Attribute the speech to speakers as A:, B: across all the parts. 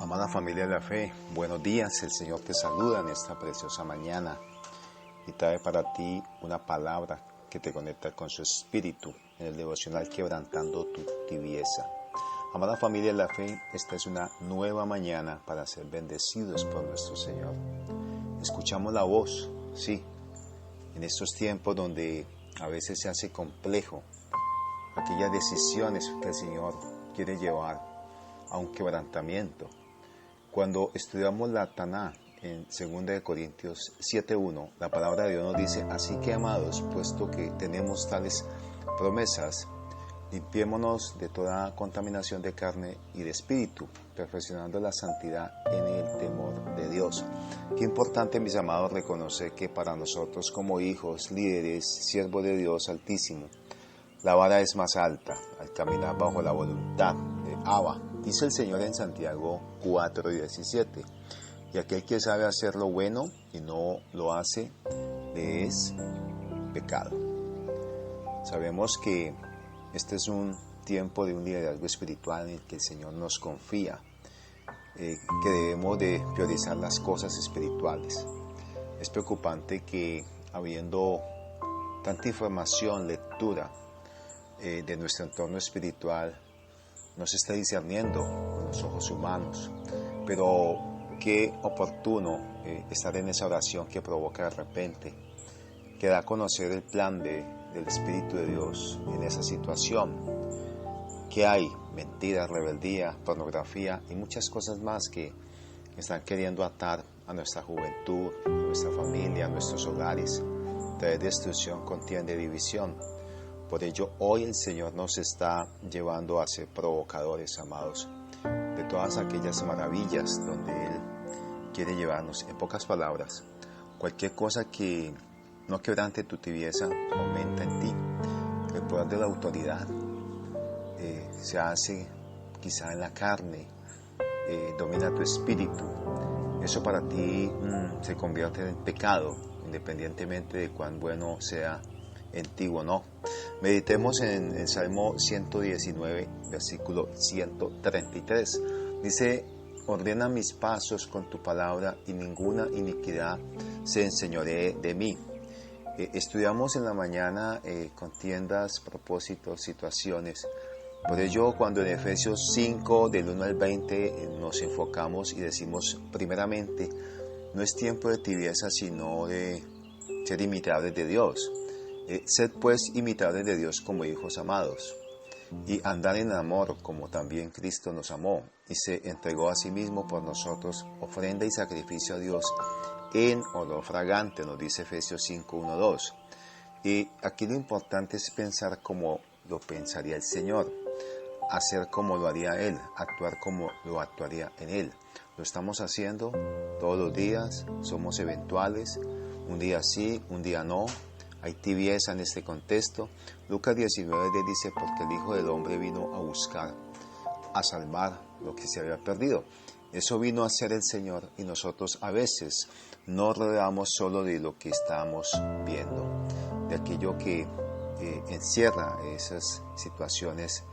A: Amada familia de la fe, buenos días. El Señor te saluda en esta preciosa mañana y trae para ti una palabra que te conecta con su espíritu en el devocional Quebrantando tu Tibieza. Amada familia de la fe, esta es una nueva mañana para ser bendecidos por nuestro Señor. Escuchamos la voz, sí, en estos tiempos donde a veces se hace complejo aquellas decisiones que el Señor quiere llevar a un quebrantamiento. Cuando estudiamos la Taná en 2 Corintios 7:1, la palabra de Dios nos dice: así que, amados, puesto que tenemos tales promesas, limpiémonos de toda contaminación de carne y de espíritu, perfeccionando la santidad en el temor de Dios. Qué importante, mis amados, reconocer que para nosotros como hijos, líderes, siervos de Dios Altísimo, la vara es más alta al caminar bajo la voluntad de Abba. Dice el Señor en Santiago 4:17, y aquel que sabe hacer lo bueno y no lo hace, le es pecado. Sabemos que este es un tiempo de un liderazgo espiritual en el que el Señor nos confía, que debemos de priorizar las cosas espirituales. Es preocupante que, habiendo tanta información, lectura de nuestro entorno espiritual, no se está discerniendo con los ojos humanos, pero qué oportuno estar en esa oración que provoca de repente, que da a conocer el plan del Espíritu de Dios en esa situación, que hay mentiras, rebeldía, pornografía y muchas cosas más que están queriendo atar a nuestra juventud, a nuestra familia, a nuestros hogares, traer destrucción, contienda y división. Por ello, hoy el Señor nos está llevando a ser provocadores, amados, de todas aquellas maravillas donde Él quiere llevarnos. En pocas palabras, cualquier cosa que no quebrante tu tibieza aumenta en ti. El poder de la autoridad se hace quizá en la carne, domina tu espíritu. Eso para ti se convierte en pecado, independientemente de cuán bueno sea en ti o no. Meditemos en el Salmo 119, versículo 133. Dice: ordena mis pasos con tu palabra y ninguna iniquidad se enseñoree de mí. Estudiamos en la mañana contiendas, propósitos, situaciones. Por ello, cuando en Efesios 5, del 1 al 20, nos enfocamos y decimos, primeramente, no es tiempo de tibieza, sino de ser imitadores de Dios. Sed pues imitadores de Dios como hijos amados, y andar en amor como también Cristo nos amó, y se entregó a sí mismo por nosotros, ofrenda y sacrificio a Dios en olor fragante, nos dice Efesios 5, 1, 2. Y aquí lo importante es pensar como lo pensaría el Señor, hacer como lo haría Él, actuar como lo actuaría en Él. Lo estamos haciendo todos los días, somos eventuales, un día sí, un día no. Hay tibieza en este contexto. Lucas 19 dice: porque el Hijo del Hombre vino a buscar, a salvar lo que se había perdido. Eso vino a hacer el Señor, y nosotros a veces no rodeamos solo de lo que estamos viendo, de aquello que encierra esas situaciones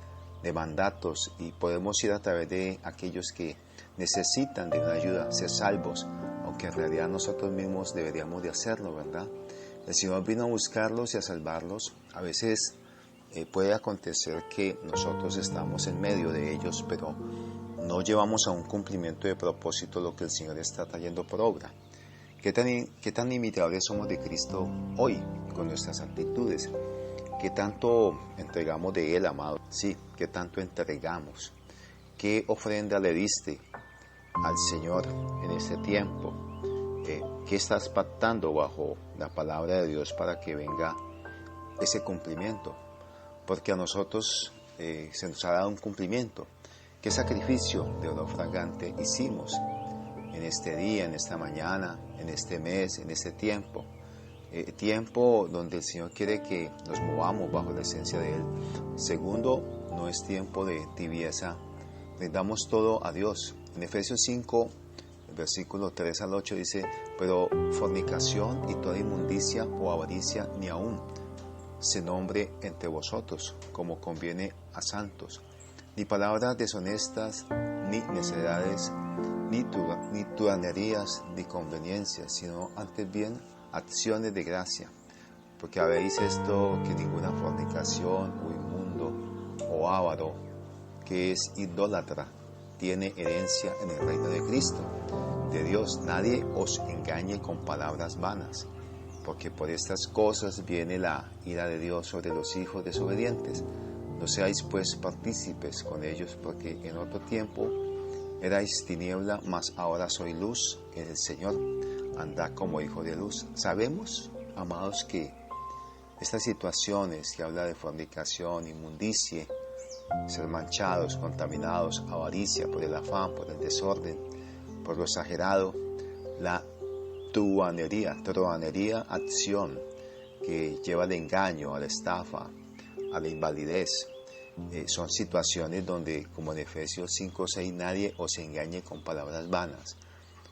A: de mandatos, y podemos ir a través de aquellos que necesitan de una ayuda, ser salvos, aunque en realidad nosotros mismos deberíamos de hacerlo, ¿verdad? El Señor vino a buscarlos y a salvarlos. A veces puede acontecer que nosotros estamos en medio de ellos, pero no llevamos a un cumplimiento de propósito lo que el Señor está trayendo por obra. ¿Qué tan imitadores somos de Cristo hoy con nuestras actitudes? ¿Qué tanto entregamos de Él, amado? Sí, ¿qué tanto entregamos? ¿Qué ofrenda le diste al Señor en este tiempo? ¿Qué estás pactando bajo la palabra de Dios para que venga ese cumplimiento? Porque a nosotros se nos ha dado un cumplimiento. ¿Qué sacrificio de olor fragante hicimos en este día, en esta mañana, en este mes, en este tiempo? Tiempo donde el Señor quiere que nos movamos bajo la esencia de Él. Segundo, no es tiempo de tibieza. Le damos todo a Dios. En Efesios 5, versículo 3 al 8 dice: pero fornicación y toda inmundicia o avaricia ni aun se nombre entre vosotros, como conviene a santos, ni palabras deshonestas, ni necedades, ni tiranerías, ni conveniencias, sino antes bien acciones de gracia. Porque habéis esto, que ninguna fornicación o inmundo o avaro, que es idólatra, tiene herencia en el reino de Cristo, de Dios. Nadie os engañe con palabras vanas, porque por estas cosas viene la ira de Dios sobre los hijos desobedientes. No seáis pues partícipes con ellos, porque en otro tiempo erais tiniebla, mas ahora soy luz en el Señor. Andad como hijos de luz. Sabemos, amados, que estas situaciones que habla de fornicación, inmundicie, ser manchados, contaminados, avaricia, por el afán, por el desorden, por lo exagerado, la truhanería, acción que lleva al engaño, a la estafa, a la invalidez. Son situaciones donde, como en Efesios 5:6, nadie os engañe con palabras vanas,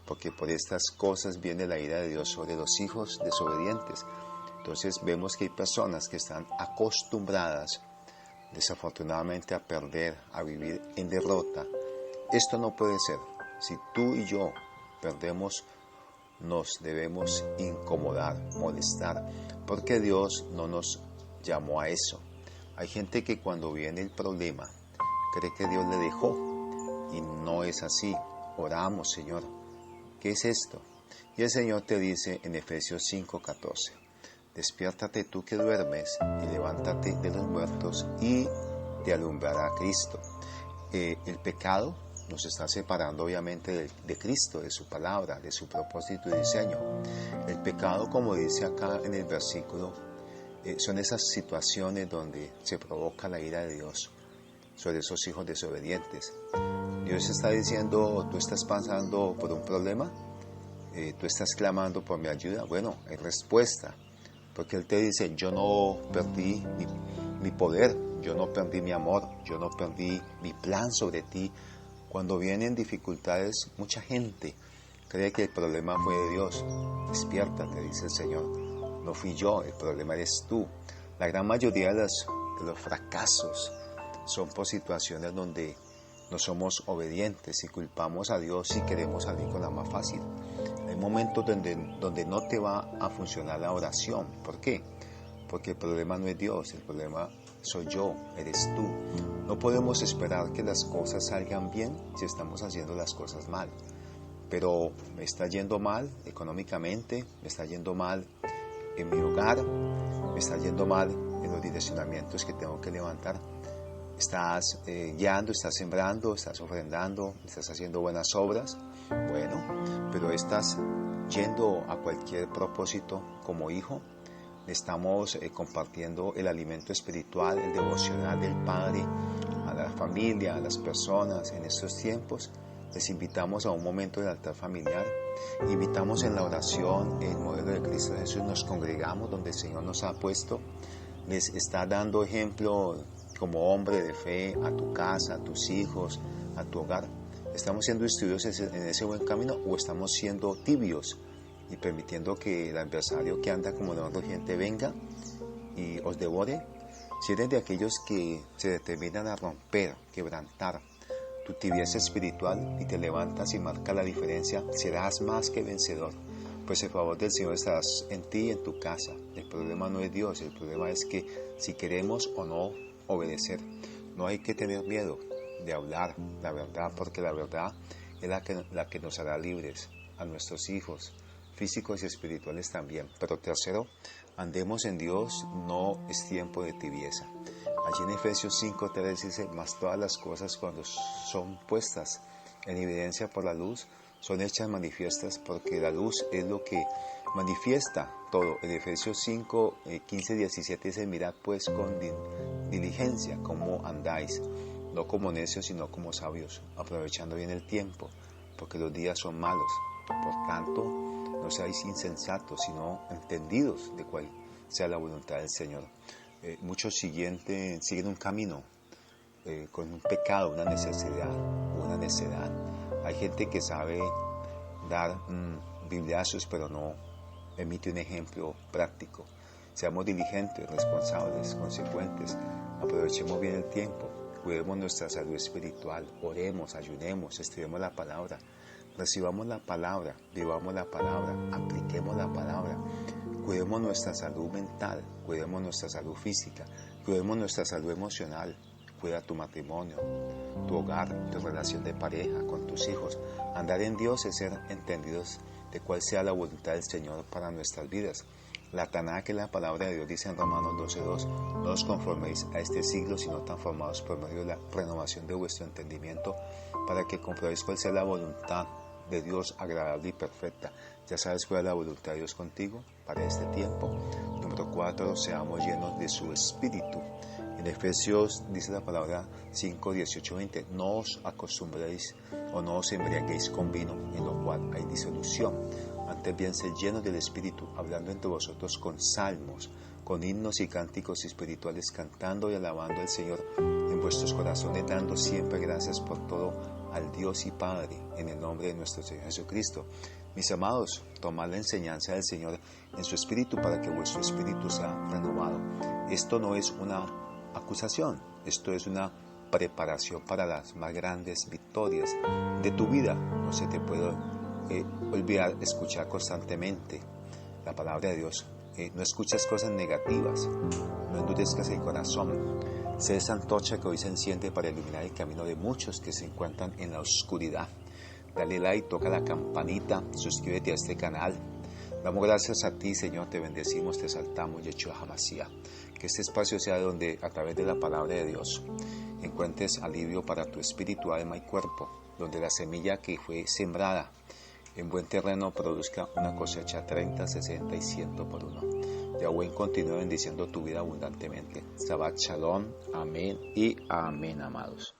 A: porque por estas cosas viene la ira de Dios sobre los hijos desobedientes. Entonces vemos que hay personas que están acostumbradas, desafortunadamente, a perder, a vivir en derrota. Esto no puede ser. Si tú y yo perdemos, nos debemos incomodar, molestar, porque Dios no nos llamó a eso. Hay gente que cuando viene el problema cree que Dios le dejó, y no es así. Oramos: Señor, ¿qué es esto? Y el Señor te dice en Efesios 5:14, despiértate tú que duermes y levántate de los muertos y te alumbrará Cristo. El pecado nos está separando obviamente de Cristo, de su palabra, de su propósito y diseño. El pecado, como dice acá en el versículo, son esas situaciones donde se provoca la ira de Dios sobre esos hijos desobedientes. Dios está diciendo: tú estás pasando por un problema, tú estás clamando por mi ayuda. Bueno, hay respuesta, porque Él te dice: yo no perdí mi poder, yo no perdí mi amor, yo no perdí mi plan sobre ti. Cuando vienen dificultades, mucha gente cree que el problema fue de Dios. Despiértate, dice el Señor. No fui yo, el problema eres tú. La gran mayoría de los fracasos son por situaciones donde no somos obedientes y culpamos a Dios y queremos salir con la más fácil. Hay momentos donde no te va a funcionar la oración. ¿Por qué? Porque el problema no es Dios, el problema soy yo, eres tú. No podemos esperar que las cosas salgan bien si estamos haciendo las cosas mal. Pero me está yendo mal económicamente, me está yendo mal en mi hogar, me está yendo mal en los direccionamientos que tengo que levantar. Estás guiando, estás sembrando, estás ofrendando, estás haciendo buenas obras. Bueno, pero estás yendo a cualquier propósito como hijo. Estamos compartiendo el alimento espiritual, el devocional del Padre a la familia, a las personas en estos tiempos. Les invitamos a un momento del altar familiar, invitamos en la oración el modelo de Cristo Jesús, nos congregamos donde el Señor nos ha puesto, les está dando ejemplo como hombre de fe a tu casa, a tus hijos, a tu hogar. ¿Estamos siendo instruidos en ese buen camino o estamos siendo tibios y permitiendo que el adversario que anda como león rugiente venga y os devore? Si eres de aquellos que se determinan a romper, quebrantar tu tibieza espiritual y te levantas y marcas la diferencia, serás más que vencedor, pues el favor del Señor estará en ti y en tu casa. El problema no es Dios, el problema es que si queremos o no obedecer. No hay que tener miedo de hablar la verdad, porque la verdad es la que nos hará libres, a nuestros hijos, físicos y espirituales también. Pero tercero, andemos en Dios, no es tiempo de tibieza. Allí en Efesios 5:3 dice: mas todas las cosas, cuando son puestas en evidencia por la luz, son hechas manifiestas, porque la luz es lo que manifiesta todo. En Efesios 5:15-17 dice: mirad pues con diligencia cómo andáis, no como necios, sino como sabios, aprovechando bien el tiempo, porque los días son malos. Por tanto, no seáis insensatos, sino entendidos de cuál sea la voluntad del Señor. Muchos siguen un camino con un pecado, una necesidad, una necedad. Hay gente que sabe dar bibliazos, pero no emite un ejemplo práctico. Seamos diligentes, responsables, consecuentes. Aprovechemos bien el tiempo. cuidemos nuestra salud espiritual, oremos, ayunemos, estudiemos la palabra, recibamos la palabra, vivamos la palabra, apliquemos la palabra, cuidemos nuestra salud mental, cuidemos nuestra salud física, cuidemos nuestra salud emocional. Cuida tu matrimonio, tu hogar, tu relación de pareja con tus hijos. Andar en Dios es ser entendidos de cuál sea la voluntad del Señor para nuestras vidas. La Taná, que es la palabra de Dios, dice en Romanos 12:2, no os conforméis a este siglo, sino transformados por medio de la renovación de vuestro entendimiento, para que comprobéis cuál sea la voluntad de Dios agradable y perfecta. ¿Ya sabes cuál es la voluntad de Dios contigo para este tiempo? Número 4, seamos llenos de su Espíritu. En Efesios dice la palabra 5:18-20, no os acostumbréis o no os embriaguéis con vino, en lo cual hay disolución. Antes bien, sed llenos del Espíritu, hablando entre vosotros con salmos, con himnos y cánticos espirituales, cantando y alabando al Señor en vuestros corazones, dando siempre gracias por todo al Dios y Padre, en el nombre de nuestro Señor Jesucristo. Mis amados, tomad la enseñanza del Señor en su Espíritu para que vuestro Espíritu sea renovado. Esto no es una acusación, esto es una preparación para las más grandes victorias de tu vida. No se te puede olvidar escuchar constantemente la palabra de Dios. No escuches cosas negativas, no endurezcas el corazón. Sé esa antorcha que hoy se enciende para iluminar el camino de muchos que se encuentran en la oscuridad. Dale like, toca la campanita, suscríbete a este canal. Damos gracias a ti, Señor, te bendecimos, te exaltamos, Yeshua HaMashiach. Que este espacio sea donde, a través de la palabra de Dios, encuentres alivio para tu espíritu, alma y cuerpo, donde la semilla que fue sembrada en buen terreno produzca una cosecha 30, 60 y 100 por uno. Yahweh continúe bendiciendo tu vida abundantemente. Shabbat Shalom, amén y amén, amados.